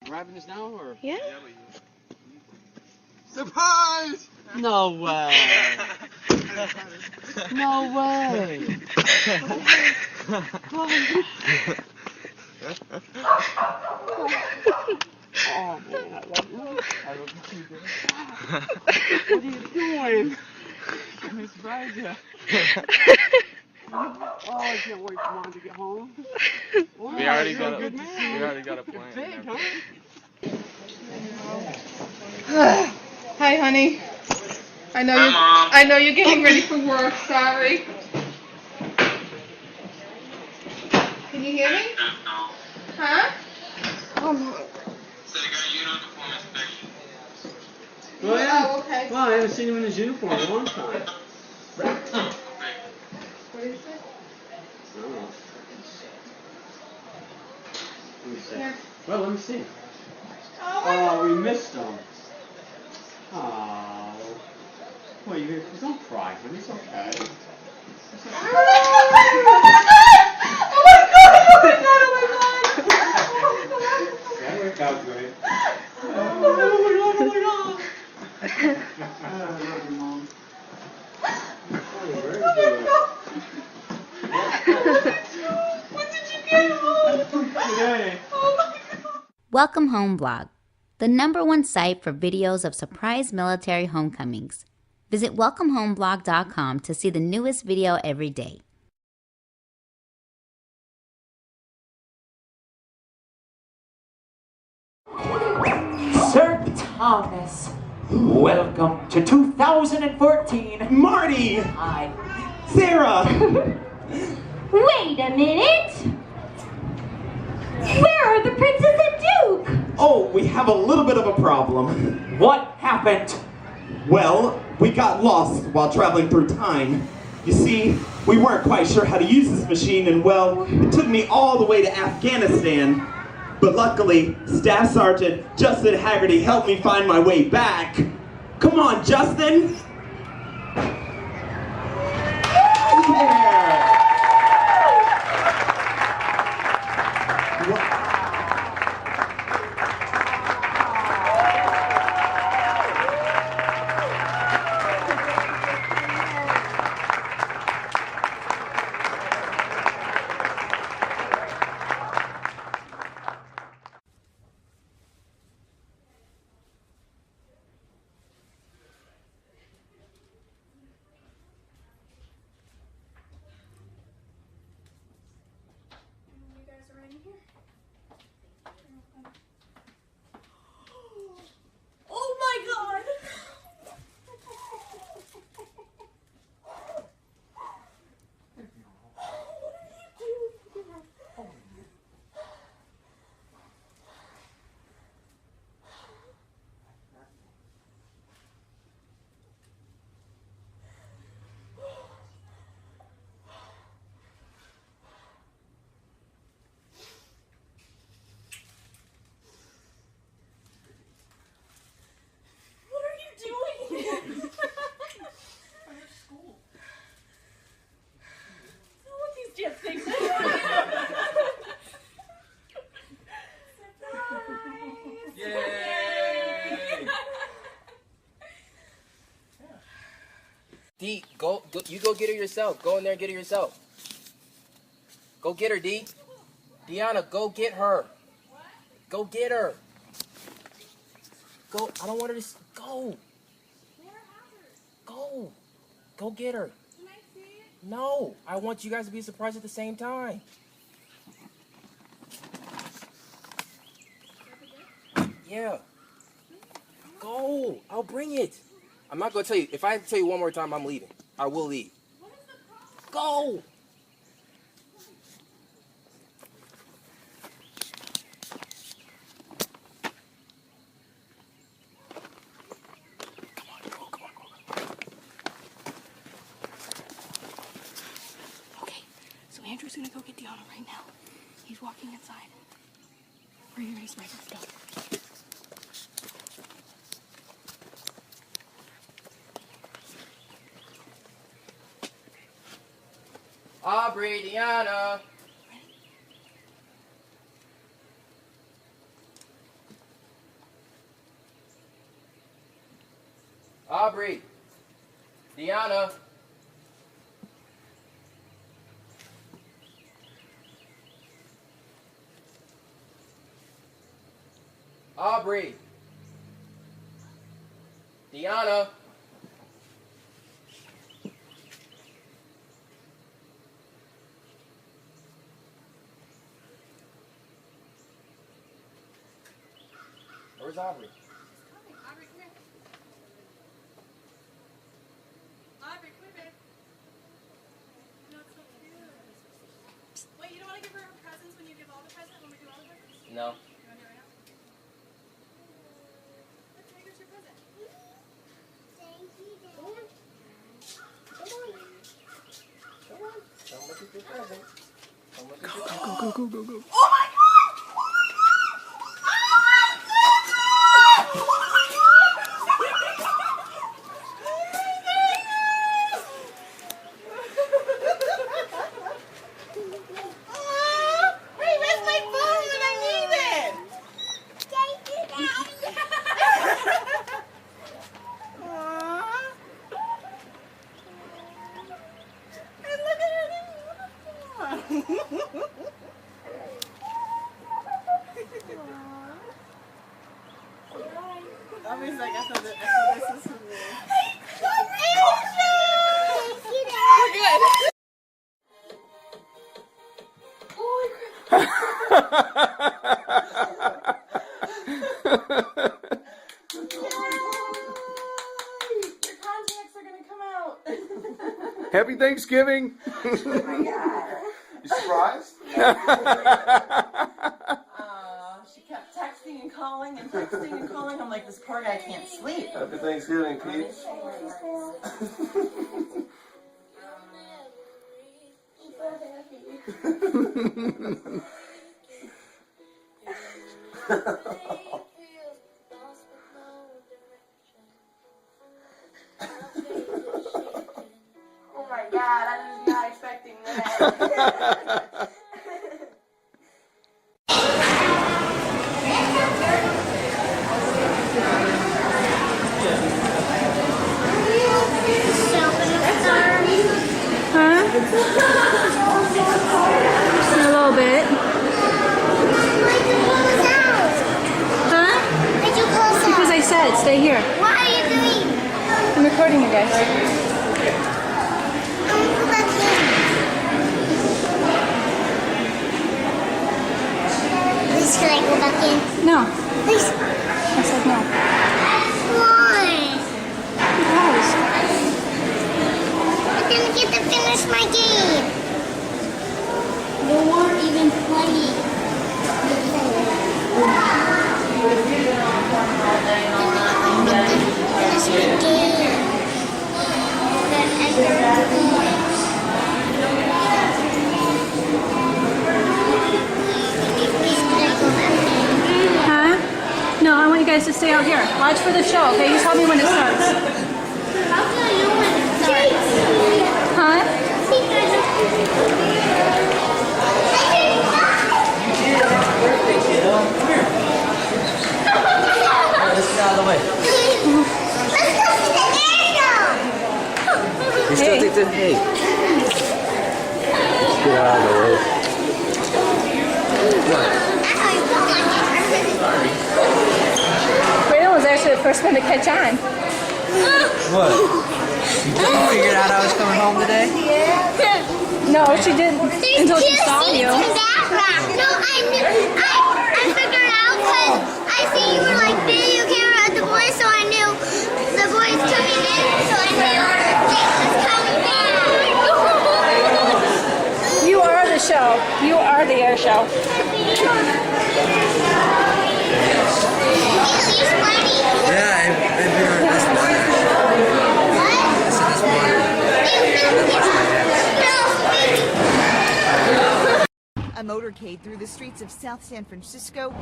Wrapping this now, or? Yeah. Surprise! No way. No way. Oh man, I love you. I love you too, baby. What are you doing? I'm gonna surprise you. Oh, I can't wait for Mom to get home. Wow, We already you're a good man. We already got a plan. You're big, huh? Hi, honey. I know you're getting ready for work. Sorry. Can you hear me? Huh? Oh, yeah. Oh, okay. Well, I haven't seen him in his uniform in a long time. What is it? Oh. Let me see. Here. Well, let me see. Oh, Oh, we missed him. Oh. Well, don't cry, honey. It's okay. Oh my god! Oh my god! Oh my god! That worked out great. Oh my god! Oh my god! I love you, Mom. Oh, very Oh good. my god! When did you get home? Today. Oh my god! Welcome Home Blog, the #1 site for videos of surprise military homecomings. Visit welcomehomeblog.com to see the newest video every day. Sir Thomas, welcome to 2014. Marty! Hi. Sarah! Wait a minute! Where are the princess and duke? Oh, we have a little bit of a problem. What happened? Well, we got lost while traveling through time. You see, we weren't quite sure how to use this machine, and well, it took me all the way to Afghanistan. But luckily, Staff Sergeant Justin Haggerty helped me find my way back. Come on, Justin! Yeah. Oh my god! D, you go get her yourself. Go in there and get her yourself. Go get her, D. Deanna, go get her. Go get her. Go. I don't want her to. Go. Go. Go get her. Can I see it? No. I want you guys to be surprised at the same time. Yeah. Go. I'll bring it. I'm not going to tell you. If I have to tell you one more time, I'm leaving. I will leave. Go. So Andrew's gonna go get Deanna right now. He's walking inside. Right here, he's right. Let's go. Aubrey, Deanna. Aubrey. Deanna. Aubrey. Deanna. Where's Aubrey? Aubrey, come here. Aubrey, come here, babe. No, it's so cute. Wait, you don't want to give her presents when you give all the presents? When we do all the presents? No. You want to do it right now? Look, here's your present. Thank you, Dad. Come on. Come look at your present. Come look at your present. Oh my God! Abby's like, I thought this was for me. Your contacts are gonna come out. Happy Thanksgiving! Oh my God. You surprised? She kept texting and calling and texting and calling. I'm like, this poor guy can't sleep. Happy Thanksgiving, Pete. Oh my God, I was not expecting that. A little bit. Huh? Because I said, stay here. What are you doing? I'm recording you guys. Please, can I go back in? No. Please. I said no. Why? Because. I didn't get to finish my game. You weren't even playing. Finish my game. Huh? No, I want you guys to stay out here. Watch for the show, okay? You tell me when it starts. How do I know when it starts? Huh? Let's get out of the way. Let's go to the air You still think that? Hey. Get out of the way. Braylon was actually the first one to catch on. What? You figured out I was coming home today? No, she didn't until she saw you. No, I knew. I figured out because I see you were like video camera at the boys, so I knew the boys coming in, so I knew Jake was coming back. You are the show. You are the air show. He's funny. Yeah, I figured this morning. I said this morning. A motorcade through the streets of South San Francisco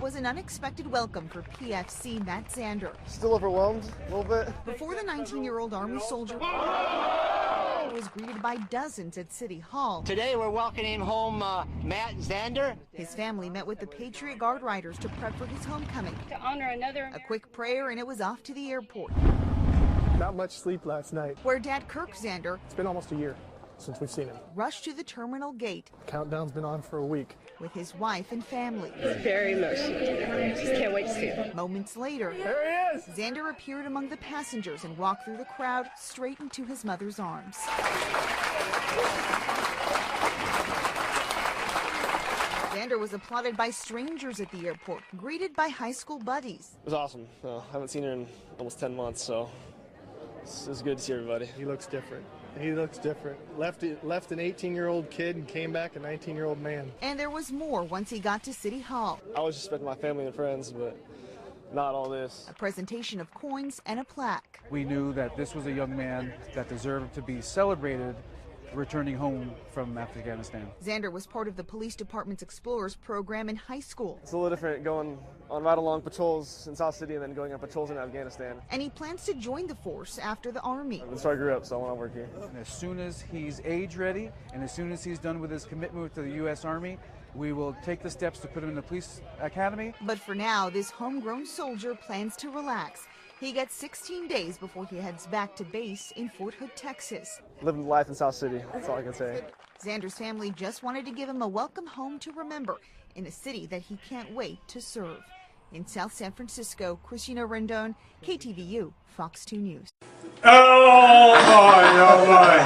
was an unexpected welcome for PFC Matt Zander. Still overwhelmed a little bit? Before the 19-year-old Army soldier was greeted by dozens at City Hall. Today we're welcoming home Matt Zander. His family met with the Patriot Guard riders to prep for his homecoming. To honor another. A quick prayer and it was off to the airport. Not much sleep last night. Where Dad Kirk Zander, it's been almost a year since we've seen him, rushed to the terminal gate. Countdown's been on for a week. With his wife and family. It's very emotional. Just can't wait to see him. Moments later, there he is! Zander appeared among the passengers and walked through the crowd straight into his mother's arms. Zander was applauded by strangers at the airport, greeted by high school buddies. It was awesome. I haven't seen her in almost 10 months, so it's good to see everybody. He looks different. He looks different. Left an 18-year-old kid and came back a 19-year-old man. And there was more once he got to City Hall. I was just expecting my family and friends, but not all this. A presentation of coins and a plaque. We knew that this was a young man that deserved to be celebrated returning home from Afghanistan. Zander was part of the police department's Explorers program in high school. It's a little different going on ride-along patrols in South City and then going on patrols in Afghanistan. And he plans to join the force after the Army. That's where I grew up, so I want to work here. And as soon as he's age ready and as soon as he's done with his commitment to the U.S. Army, we will take the steps to put him in the police academy. But for now, this homegrown soldier plans to relax. He gets 16 days before he heads back to base in Fort Hood, Texas. Living life in South City, that's all I can say. Zander's family just wanted to give him a welcome home to remember in a city that he can't wait to serve. In South San Francisco, Christina Rendon, KTVU, Fox 2 News. Oh boy, oh boy.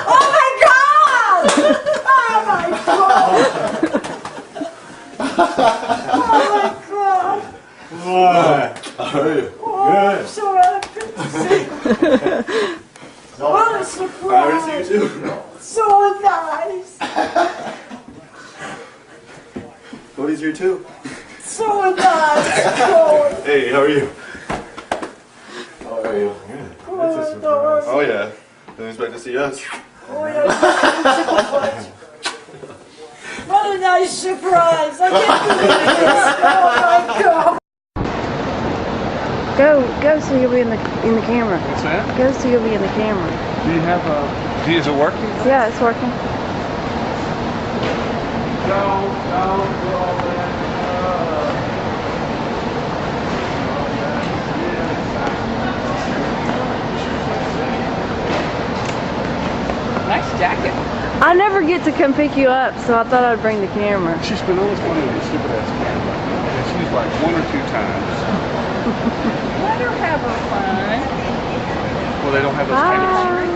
Oh my God! Oh my God! Oh my God! How are you? Oh, I'm so happy to see you. What a surprise! I see you too. So nice. Cody's here too. So nice. Hey, how are you? How are you? Good. Oh yeah. Didn't expect to see us. Oh yeah. What a nice surprise! I can't believe this. Oh my God. Go so you'll be in the camera. What's that? Go so you'll be in the camera. Do you have a... Is it working? Yeah, it's working. Nice jacket. I never get to come pick you up, so I thought I'd bring the camera. She's been always wanting a stupid ass camera. And she's like 1 or 2 times. Let her have her fun. Well, they don't have those cameras.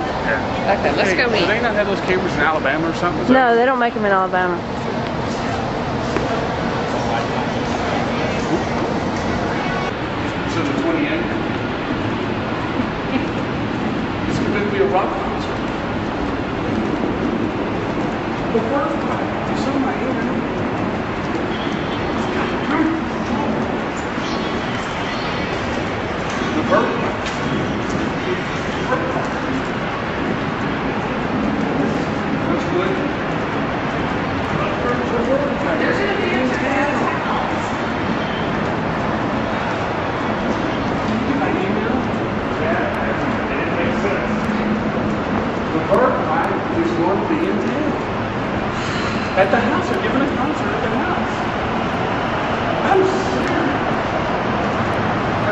Okay, let's go eat. Do they not have those cameras in Alabama or something? No, they don't make them in Alabama. So the 28th. It's going to be a rock concert. The first time. You saw my internet. The bird. That's good. There's going to be a house. My email? Yeah, it makes sense. The bird fight is going to be in town. At the house, they're giving a concert at the house. I'm serious.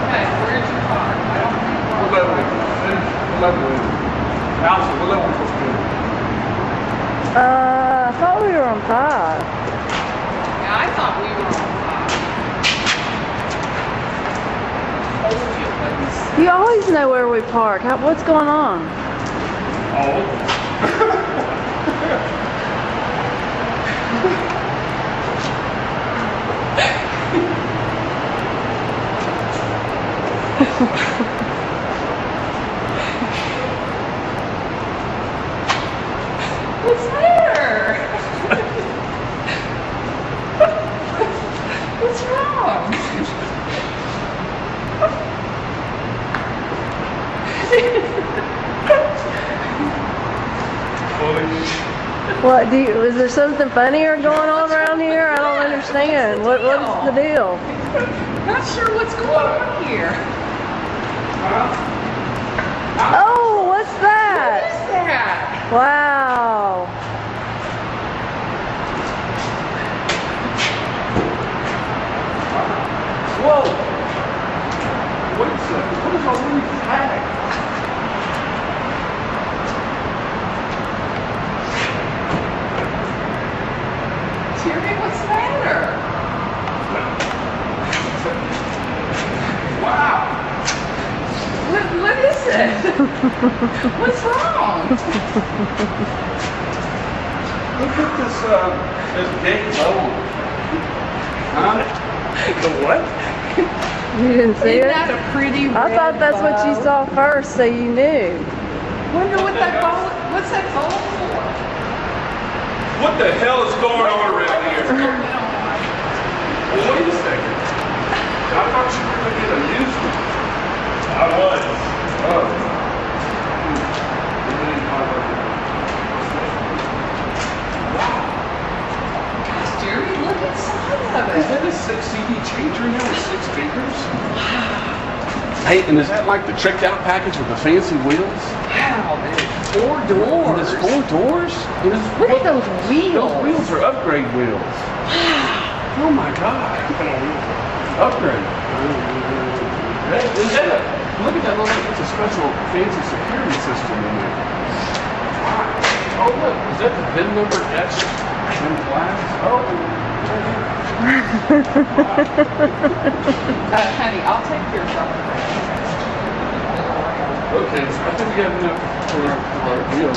Okay, where's your car? What level is it? What level is it? Allison, what level is it supposed to be? I thought we were on 5. Yeah, I thought we were on 5. You always know where we park. What's going on? Oh. What's there? What's wrong? What is there something funnier going on around here? I don't understand. What is the deal? Not sure what's going on here. Oh, what's What's that? What's that? Wow. Whoa! Wait a second. What is all these tags? Jerry, what's the matter? Wow! What is it? What's wrong? Look at this gate load. Huh? The what? You didn't see Isn't it? that a pretty I red thought that's what you bow? saw first, so you knew. Wonder what that ball, what's that ball for? What the hell is going on around here? Well, wait a second. I thought you were going to get a news one. I was. Oh. Wow. Jerry, look inside of Is it. that a 6 CD changer now with 6 speakers? Wow. Hey, and is that like the tricked out package with the fancy wheels? Wow, there's 4 doors. There's 4 doors? Look at those wheels. Those wheels are upgrade wheels. Oh my God. Upgrade. Is that a, look at that, it's a special fancy security system in there. Wow. Oh look, is that the VIN number etched in glass? Oh. Honey, I'll take your trouble. Okay, so I think we have enough for our deal.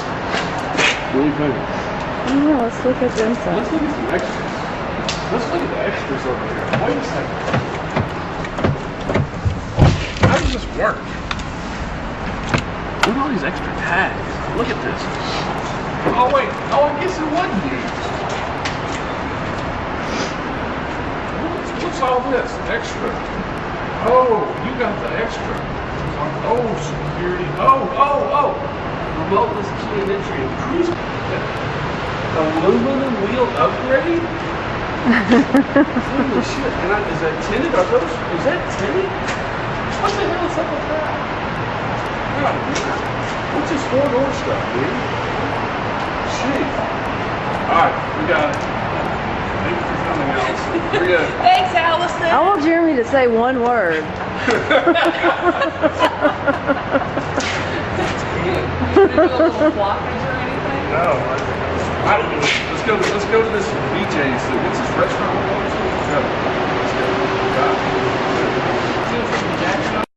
What do you think? Oh, let's look at the inside. Let's look at some extras. Let's look at the extras over here. Wait a second. How does this work? What are all these extra tags? Look at this. Oh wait, oh I guess it wasn't used. What's all this? Extra. Oh, you got the extra. Oh, security. Oh. Remoteless key and entry and cruise. Aluminum wheel upgrade? Holy shit. And is that tinted? Is that tinted? What the hell is up with that? God, what's this 4-door stuff, dude? Jeez. Alright, we got it. Thanks for coming, Allison. Thanks, Allison. I want Jeremy to say one word. You gonna do a little floppage or anything? No. Let's go to this BJ's. What's this restaurant? Let's go.